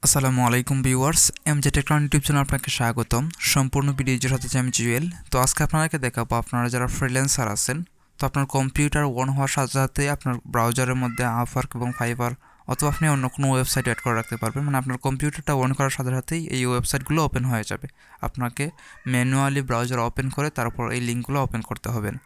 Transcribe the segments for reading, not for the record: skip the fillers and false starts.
আসসালামু আলাইকুম viewers, এমজে technology YouTube চ্যানেলে আপনাকে স্বাগতম। সম্পূর্ণ ভিডিও সাথে আমি জুয়েল। তো আজকে আপনাদেরকে দেখাবো আপনারা যারা ফ্রিল্যান্সার আছেন, তো আপনার কম্পিউটার অন হওয়ার সাথে সাথে আপনার ব্রাউজারের মধ্যে আপওয়ার্ক এবং ফাইবার অথবা আপনি অন্য কোনো ওয়েবসাইট অ্যাড করে রাখতে পারবেন। মানে আপনার কম্পিউটারটা অন করার সাথে সাথেই এই ওয়েবসাইটগুলো ওপেন হয়ে যাবে। আপনাকে ম্যানুয়ালি ব্রাউজার ওপেন করে তারপর এই লিঙ্কগুলো ওপেন করতে হবে না।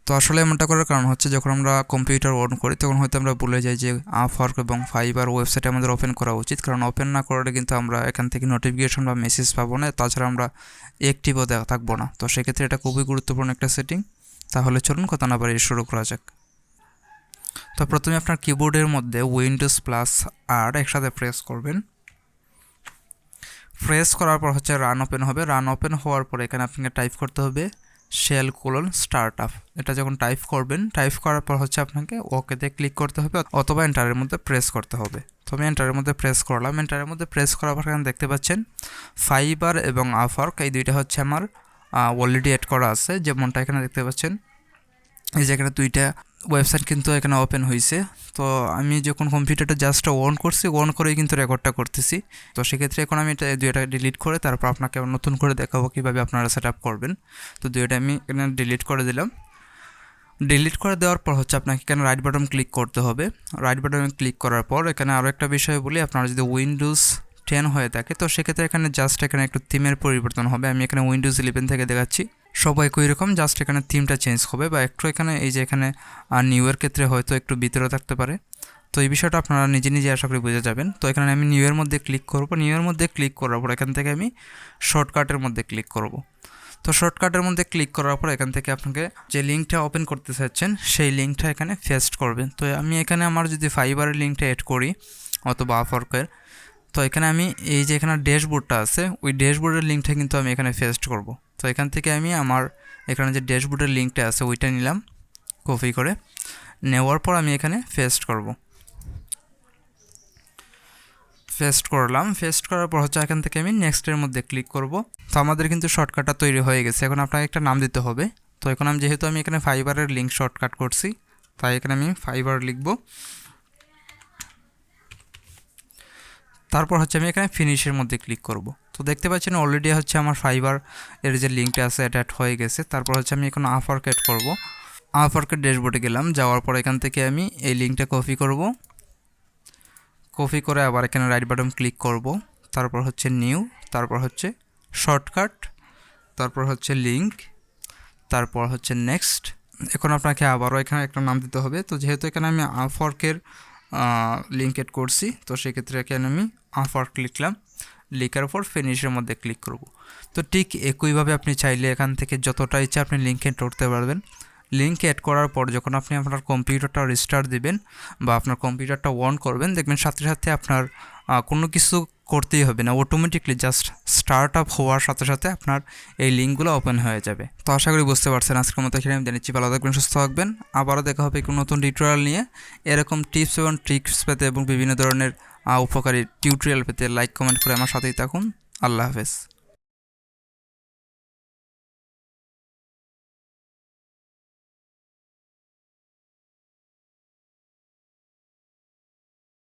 তো আসলে এমনটা করার কারণ হচ্ছে, যখন আমরা কম্পিউটার অন করি তখন হয়তো আমরা ভুলে যাই যে আপওয়ার্ক এবং ফাইবার ওয়েবসাইট আমাদের ওপেন করা উচিত, কারণ ওপেন না করলে কিন্তু আমরা এখান থেকে নোটিফিকেশন বা মেসেজ পাবো না, তাছাড়া আমরা অ্যাক্টিভও থাকবো না। তো সেক্ষেত্রে এটা খুবই গুরুত্বপূর্ণ একটা সেটিং। তাহলে চলুন কথা না বাড়িয়ে শুরু করা যাক। তো প্রথমে আপনার কিবোর্ডের মধ্যে উইন্ডোজ প্লাস আর একসাথে প্রেস করবেন। প্রেস করার পর হচ্ছে রান ওপেন হবে। রান ওপেন হওয়ার পর এখানে আপনাকে টাইপ করতে হবে /startup। এটা যখন টাইপ করবেন, টাইপ করার পর হচ্ছে আপনাকে ওকেতে ক্লিক করতে হবে অথবা এন্টারের মধ্যে প্রেস করতে হবে। তো আমি এন্টারের মধ্যে প্রেস করলাম। এন্টারের মধ্যে প্রেস করার পর এখানে দেখতে পাচ্ছেন ফাইবার এবং আপওয়ার্ক এই দুইটা হচ্ছে আমার অলরেডি অ্যাড করা আছে। যেমনটা এখানে দেখতে পাচ্ছেন, এই যে এখানে দুইটা ওয়েবসাইট কিন্তু এখানে ওপেন হয়েছে। তো আমি যখন কম্পিউটারটা জাস্ট অন করছি, অন করেই কিন্তু রেকর্ডটা করতেছি। তো সেক্ষেত্রে এখন আমি এটা দুইটা ডিলিট করে তারপর আপনাকে নতুন করে দেখাবো কীভাবে আপনারা সেট আপ করবেন। তো দুইটা আমি এখানে ডিলিট করে দিলাম। ডিলিট করে দেওয়ার পর হচ্ছে আপনাকে এখানে রাইট বাটন ক্লিক করতে হবে। রাইট বাটনে ক্লিক করার পর এখানে আরও একটা বিষয় বলি, আপনারা যদি উইন্ডোজ 10 হয়ে থাকে তো সেক্ষেত্রে এখানে জাস্ট এখানে একটু থিমের পরিবর্তন হবে। আমি এখানে উইন্ডোজ 11 থেকে দেখাচ্ছি। সবাই একই রকম, জাস্ট এখানে থিমটা চেঞ্জ হবে বা একটু এখানে এই যে এখানে নিউ এর ক্ষেত্রে হয়তো একটু ভিতরে থাকতে পারে। তো এই বিষয়টা আপনারা নিজে নিজে আশা করি বুঝে যাবেন। তো এখানে আমি নিউ এর মধ্যে ক্লিক করব। নিউ এর মধ্যে ক্লিক করার পর এখান থেকে আমি শর্টকাটের মধ্যে ক্লিক করব। তো শর্টকাটের মধ্যে ক্লিক করার পর এখান থেকে আপনাকে যে লিঙ্কটা ওপেন করতে চাচ্ছেন সেই লিঙ্কটা এখানে পেস্ট করবেন। তো আমি এখানে আমার যদি ফাইবারের লিঙ্কটা অ্যাড করি অথবা আপওয়ার্কের, তো এখানে আমি এই যে এখানে ড্যাশবোর্ডটা আছে ওই ড্যাশবোর্ডের লিঙ্কটা কিন্তু আমি এখানে পেস্ট করব। তো এখান থেকে আমি আমার এখানে যে ড্যাশবোর্ডের লিঙ্কটা আছে ওইটা নিলাম কপি করে। নেওয়ার পর আমি এখানে পেস্ট করব। পেস্ট করলাম। পেস্ট করার পর হচ্ছে এখান থেকে আমি নেক্সটের মধ্যে ক্লিক করব। তো আমাদের কিন্তু শর্টকাটটা তৈরি হয়ে গেছে। এখন আপনাকে একটা নাম দিতে হবে। তো এখন আমি যেহেতু আমি এখানে ফাইবারের লিঙ্ক শর্টকাট করছি, তাই এখানে আমি ফাইবার লিখব। তারপর হচ্ছে আমি এখানে ফিনিশের মধ্যে ক্লিক করব। তো দেখতে পাচ্ছেন অলরেডি হচ্ছে আমার ফাইবার এর যে লিঙ্কটা আছে এটা অ্যাড হয়ে গেছে। তারপর হচ্ছে আমি এখন আপওয়ার্ক অ্যাড করব। আপওয়ার্কের ড্যাশবোর্ডে গেলাম, যাওয়ার পর এখান থেকে আমি এই লিঙ্কটা কপি করব। কপি করে আবার এখানে রাইট বাটন ক্লিক করব। তারপর হচ্ছে নিউ, তারপর হচ্ছে শর্টকাট, তারপর হচ্ছে লিঙ্ক, তারপর হচ্ছে নেক্সট। এখন আপনাকে আবারও এখানে একটা নাম দিতে হবে। তো যেহেতু এখানে আমি আপওয়ার্কের লিঙ্ক এড করছি, তো সেক্ষেত্রে এখানে আমি আপওয়ার্ক লিখলাম। লিখার পর ফিনিশের মধ্যে ক্লিক করব। তো ঠিক একইভাবে আপনি চাইলে এখান থেকে যতটা ইচ্ছা আপনি লিঙ্ক এড করতে পারবেন। লিঙ্ক অ্যাড করার পর যখন আপনি আপনার কম্পিউটারটা রিস্টার্ট দিবেন বা আপনার কম্পিউটারটা অন করবেন, দেখবেন সাথে সাথে আপনার কোনো কিছু করতেই হবে না, অটোমেটিকলি জাস্ট স্টার্ট আপ হওয়ার সাথে সাথে আপনার এই লিঙ্কগুলো ওপেন হয়ে যাবে। তো আশা করি বুঝতে পারছেন। আজকের মতো এখানে আমি জানিয়েছি, ভালো থাকবেন, সুস্থ থাকবেন। আবারও দেখা হবে কোনো নতুন টিউটোরিয়াল নিয়ে। এরকম টিপস এবং ট্রিক্স পেতে এবং বিভিন্ন ধরনের উপকারী টিউটোরিয়াল পেতে লাইক কমেন্ট করে আমার সাথেই থাকুন। আল্লাহ হাফেজ।